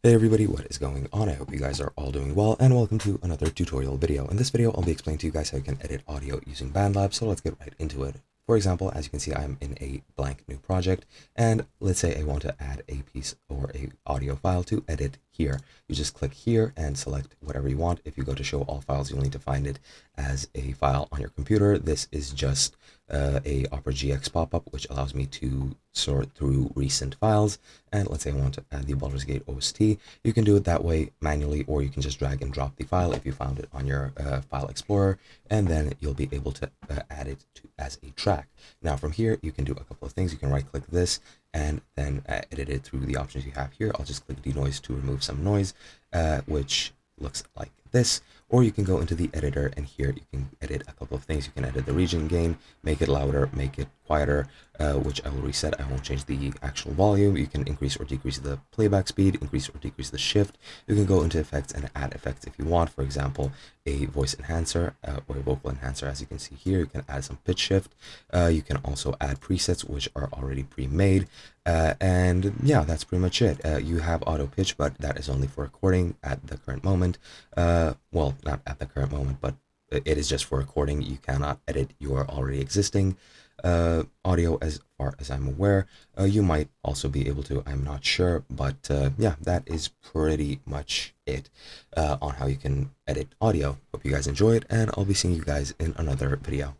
Hey everybody, what is going on? I hope you guys are all doing well, and welcome to another tutorial video. In this video, I'll be explaining to you guys how you can edit audio using Bandlabs, so let's get right into it. For example, as you can see, I'm in a blank new project, and let's say I want to add a piece or a audio file to edit here. You just click here and select whatever you want. If you go to show all files, you'll need to find it as a file on your computer. This is just a Opera GX pop-up, which allows me to sort through recent files. And let's say I want to add the Baldur's Gate OST. You can do it that way manually, or you can just drag and drop the file if you found it on your file explorer, and then you'll be able to add it as a track. Now from here, you can do a couple of things. You can right click this and then edit it through the options you have here. I'll just click denoise to remove some noise, which looks like this. Or you can go into the editor, and here you can edit a couple of things. You can edit the region gain, make it louder, make it quieter, which I will reset. I won't change the actual volume. You can increase or decrease the playback speed, increase or decrease the shift. You can go into effects and add effects if you want. For example, a voice enhancer or a vocal enhancer. As you can see here, you can add some pitch shift. You can also add presets, which are already pre-made. And yeah, that's pretty much it. You have auto pitch, but that is only for recording at the current moment. Well, not at the current moment, but it is just for recording. You cannot edit your already existing audio as far as I'm aware. You might also be able to, I'm not sure, but yeah, that is pretty much it on how you can edit audio. Hope you guys enjoyed, and I'll be seeing you guys in another video.